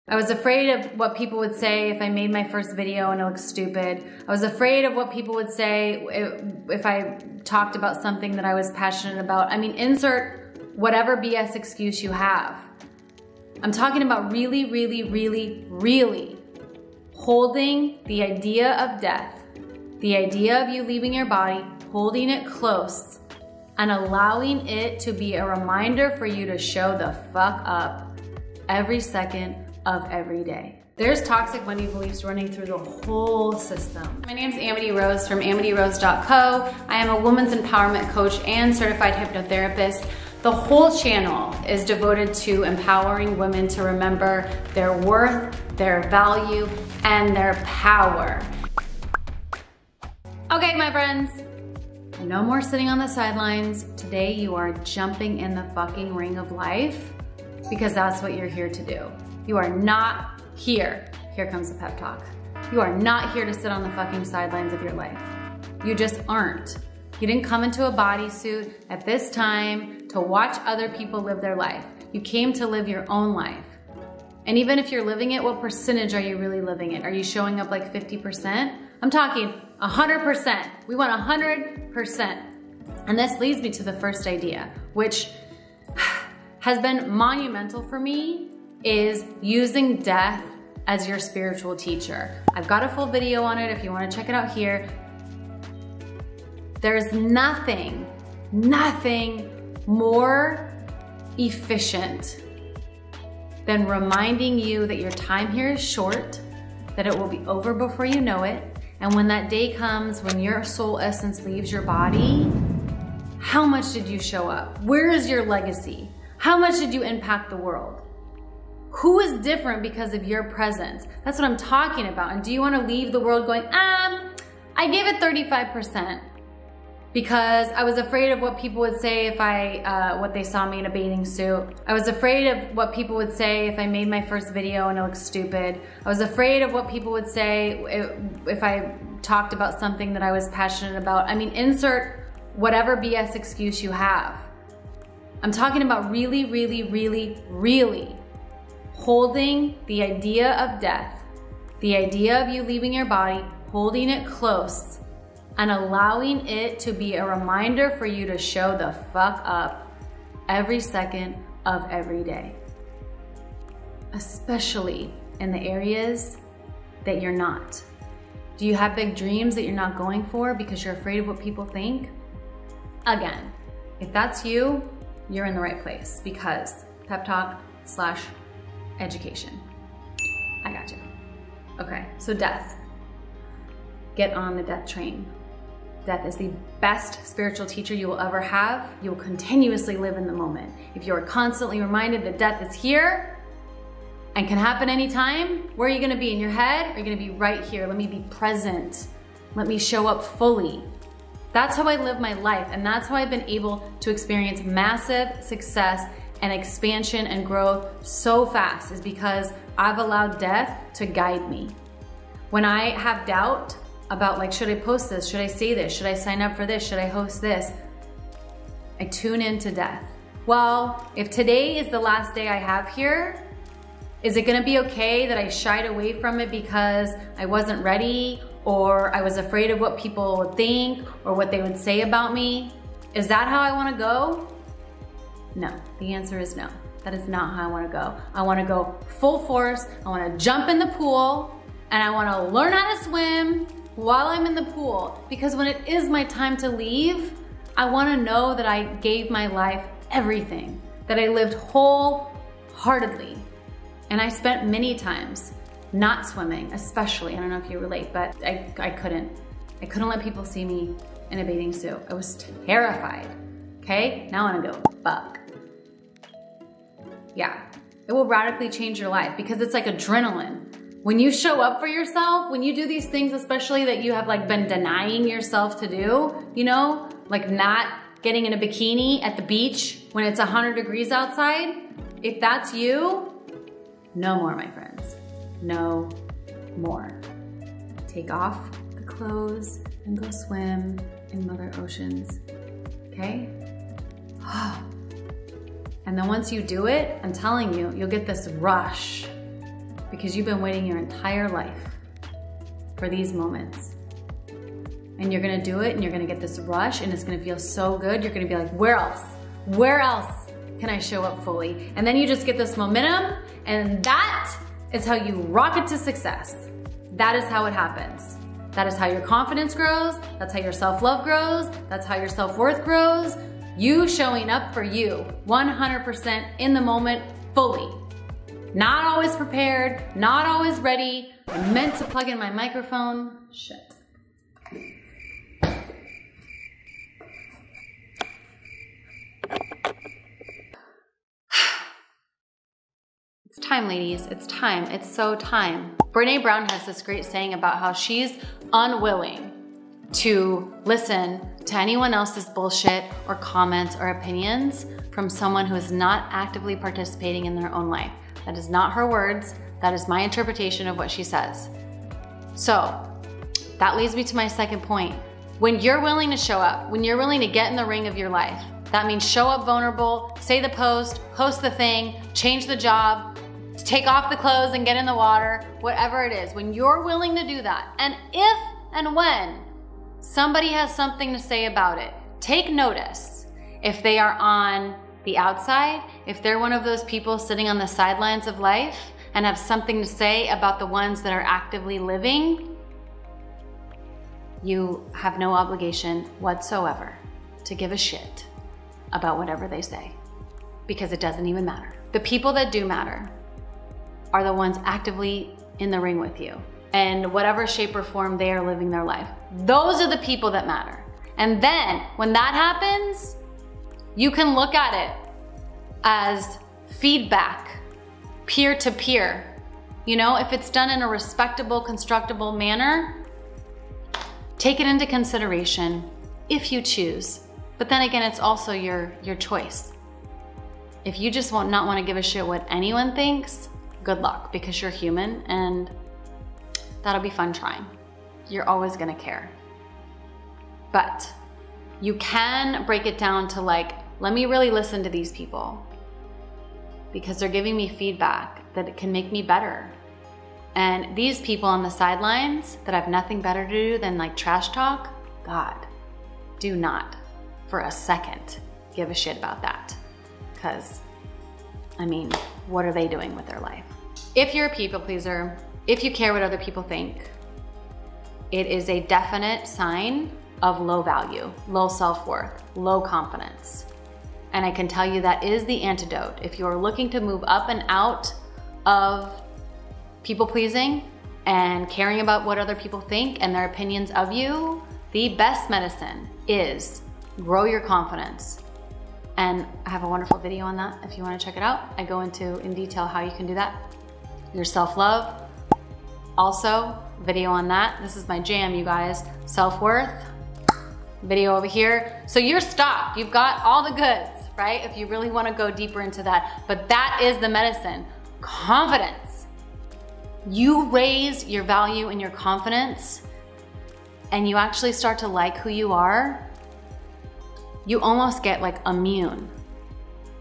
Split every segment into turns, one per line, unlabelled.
I was afraid of what people would say if I made my first video and it looked stupid. I was afraid of what people would say if I talked about something that I was passionate about. I mean, insert whatever BS excuse you have. I'm talking about really, really, really, really holding the idea of death, the idea of you leaving your body, holding it close, and allowing it to be a reminder for you to show the fuck up every second of every day. There's toxic money beliefs running through the whole system. My name's Amity Rose from amityrose.co. I am a women's empowerment coach and certified hypnotherapist. The whole channel is devoted to empowering women to remember their worth, their value, and their power. Okay, my friends, no more sitting on the sidelines. Today you are jumping in the fucking ring of life because that's what you're here to do. You are not here. Here comes the pep talk. You are not here to sit on the fucking sidelines of your life. You just aren't. You didn't come into a bodysuit at this time to watch other people live their life. You came to live your own life. And even if you're living it, what percentage are you really living it? Are you showing up like 50%? I'm talking 100%. We want 100%. And this leads me to the first idea, which has been monumental for me, is using death as your spiritual teacher. I've got a full video on it if you want to check it out here. There's nothing more efficient than reminding you that your time here is short, that it will be over before you know it, and when that day comes, when your soul essence leaves your body, how much did you show up? Where is your legacy? How much did you impact the world? Who is different because of your presence? That's what I'm talking about. And do you want to leave the world going, I gave it 35% because I was afraid of what people would say if what they saw me in a bathing suit. I was afraid of what people would say if I made my first video and it looked stupid. I was afraid of what people would say if I talked about something that I was passionate about. I mean, insert whatever BS excuse you have. I'm talking about really, really, really, really holding the idea of death, the idea of you leaving your body, holding it close, and allowing it to be a reminder for you to show the fuck up every second of every day. Especially in the areas that you're not. Do you have big dreams that you're not going for because you're afraid of what people think? Again, if that's you, you're in the right place because pep talk / education. I got you. Okay, so death. Get on the death train. Death is the best spiritual teacher you will ever have. You will continuously live in the moment. If you are constantly reminded that death is here and can happen anytime, where are you gonna be? In your head? Or are you gonna be right here? Let me be present. Let me show up fully. That's how I live my life, and that's how I've been able to experience massive success and expansion and growth so fast, is because I've allowed death to guide me. When I have doubt about, like, should I post this? Should I say this? Should I sign up for this? Should I host this? I tune into death. Well, if today is the last day I have here, is it gonna be okay that I shied away from it because I wasn't ready, or I was afraid of what people would think or what they would say about me? Is that how I wanna go? No, the answer is no. That is not how I wanna go. I wanna go full force, I wanna jump in the pool, and I wanna learn how to swim while I'm in the pool. Because when it is my time to leave, I wanna know that I gave my life everything, that I lived wholeheartedly. And I spent many times not swimming, especially, I don't know if you relate, but I couldn't let people see me in a bathing suit. I was terrified, okay? Now I wanna go fuck. Yeah, it will radically change your life because it's like adrenaline. When you show up for yourself, when you do these things, especially that you have like been denying yourself to do, you know, like not getting in a bikini at the beach when it's 100 degrees outside, if that's you, no more, my friends, no more. Take off the clothes and go swim in Mother Oceans, okay? And then once you do it, I'm telling you, you'll get this rush because you've been waiting your entire life for these moments. And you're gonna do it and you're gonna get this rush and it's gonna feel so good. You're gonna be like, where else? Where else can I show up fully? And then you just get this momentum, and that is how you rocket to success. That is how it happens. That is how your confidence grows. That's how your self-love grows. That's how your self-worth grows. You showing up for you 100% in the moment fully. Not always prepared, not always ready. I meant to plug in my microphone. Shit. It's time, ladies. It's time. It's so time. Brené Brown has this great saying about how she's unwilling to listen to anyone else's bullshit or comments or opinions from someone who is not actively participating in their own life. That is not her words. That is my interpretation of what she says. So that leads me to my second point. When you're willing to show up, when you're willing to get in the ring of your life, that means show up vulnerable, say the post the thing, change the job, take off the clothes and get in the water, whatever it is. When you're willing to do that, and if and when somebody has something to say about it, take notice. If they are on the outside, if they're one of those people sitting on the sidelines of life and have something to say about the ones that are actively living, you have no obligation whatsoever to give a shit about whatever they say, because it doesn't even matter. The people that do matter are the ones actively in the ring with you, and whatever shape or form they are living their life. Those are the people that matter. And then when that happens, you can look at it as feedback, peer to peer. You know, if it's done in a respectable, constructible manner, take it into consideration if you choose. But then again, it's also your choice. If you just not want to give a shit what anyone thinks, good luck, because you're human and that'll be fun trying. You're always gonna care. But you can break it down to like, let me really listen to these people because they're giving me feedback that it can make me better. And these people on the sidelines that have nothing better to do than like trash talk, God, do not for a second give a shit about that. Because, I mean, what are they doing with their life? If you're a people pleaser, if you care what other people think, it is a definite sign of low value, low self-worth, low confidence. And I can tell you that is the antidote. If you're looking to move up and out of people pleasing and caring about what other people think and their opinions of you, the best medicine is grow your confidence. And I have a wonderful video on that if you want to check it out. I go into in detail how you can do that. Your self-love, also video on that. This is my jam, you guys. Self-worth, video over here. So you're stocked, you've got all the goods, right? If you really want to go deeper into that, but that is the medicine, confidence. You raise your value and your confidence and you actually start to like who you are, you almost get like immune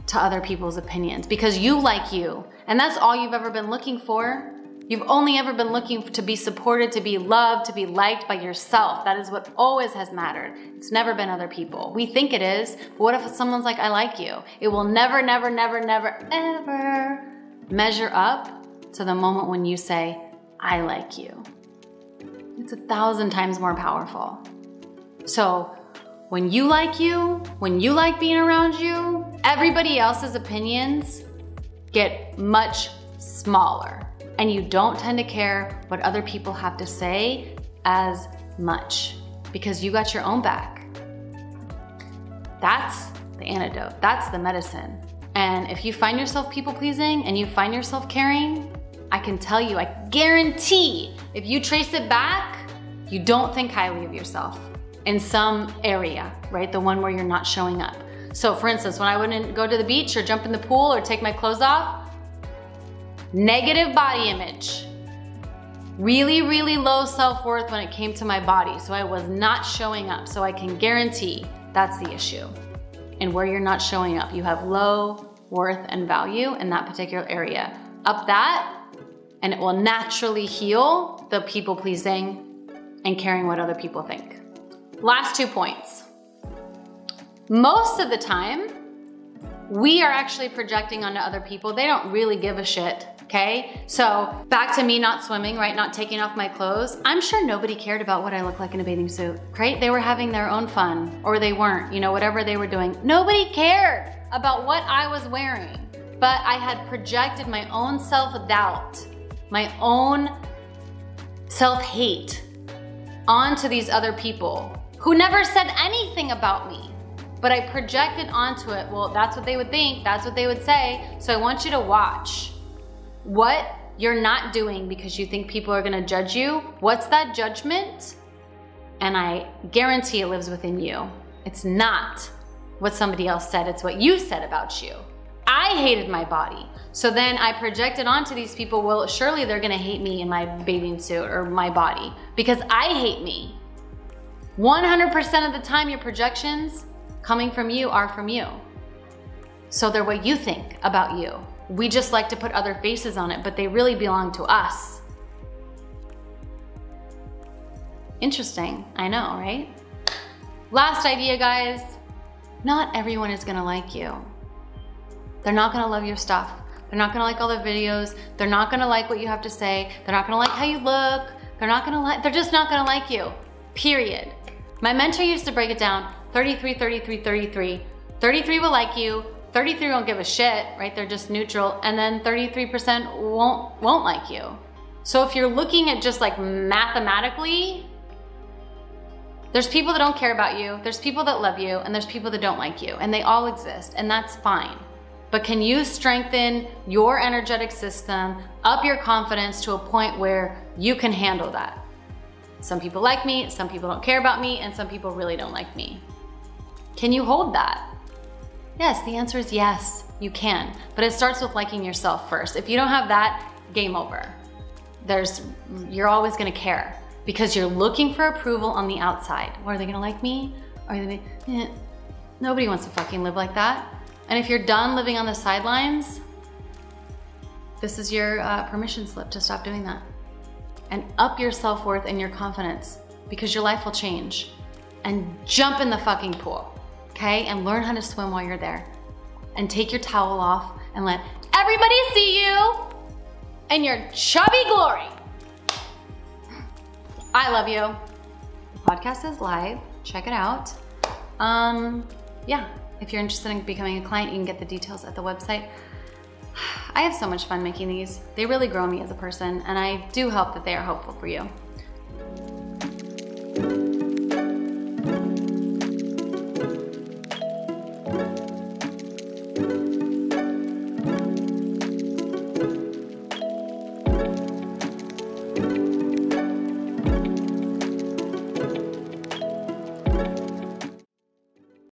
to other people's opinions because you like you. And that's all you've ever been looking for. You've only ever been looking to be supported, to be loved, to be liked by yourself. That is what always has mattered. It's never been other people. We think it is, but what if someone's like, I like you? It will never, never, never, never, ever measure up to the moment when you say, I like you. It's 1,000 times more powerful. So when you like you, when you like being around you, everybody else's opinions get much smaller. And you don't tend to care what other people have to say as much because you got your own back. That's the antidote. That's the medicine. And if you find yourself people pleasing and you find yourself caring, I can tell you, I guarantee, if you trace it back, you don't think highly of yourself in some area, right? The one where you're not showing up. So for instance, when I wouldn't go to the beach or jump in the pool or take my clothes off, negative body image, really, really low self-worth when it came to my body. So I was not showing up. So I can guarantee that's the issue. And where you're not showing up, you have low worth and value in that particular area. Up that, and it will naturally heal the people pleasing and caring what other people think. Last 2 points. Most of the time, we are actually projecting onto other people. They don't really give a shit, okay? So back to me not swimming, right? Not taking off my clothes. I'm sure nobody cared about what I look like in a bathing suit, right? They were having their own fun, or they weren't, you know, whatever they were doing. Nobody cared about what I was wearing, but I had projected my own self-doubt, my own self-hate onto these other people who never said anything about me. But I projected onto it, well, that's what they would think, that's what they would say. So I want you to watch what you're not doing because you think people are gonna judge you. What's that judgment? And I guarantee it lives within you. It's not what somebody else said, it's what you said about you. I hated my body. So then I projected onto these people, well, surely they're gonna hate me in my bathing suit or my body because I hate me. 100% of the time, your projections coming from you are from you. So they're what you think about you. We just like to put other faces on it, but they really belong to us. Interesting, I know, right? Last idea, guys. Not everyone is gonna like you. They're not gonna love your stuff. They're not gonna like all the videos. They're not gonna like what you have to say. They're not gonna like how you look. They're just not gonna like you, period. My mentor used to break it down, 33, 33, 33. 33 will like you, 33 won't give a shit, right? They're just neutral, and then 33% won't like you. So if you're looking at just like mathematically, there's people that don't care about you, there's people that love you, and there's people that don't like you, and they all exist, and that's fine. But can you strengthen your energetic system, up your confidence to a point where you can handle that? Some people like me, some people don't care about me, and some people really don't like me. Can you hold that? Yes, the answer is yes, you can. But it starts with liking yourself first. If you don't have that, game over. You're always gonna care because you're looking for approval on the outside. What, are they gonna like me? Are they gonna, Nobody wants to fucking live like that. And if you're done living on the sidelines, this is your permission slip to stop doing that. And up your self-worth and your confidence because your life will change. And jump in the fucking pool, okay? And learn how to swim while you're there. And take your towel off and let everybody see you in your chubby glory. I love you. The podcast is live, check it out. Yeah, if you're interested in becoming a client, you can get the details at the website. I have so much fun making these. They really grow me as a person, and I do hope that they are helpful for you.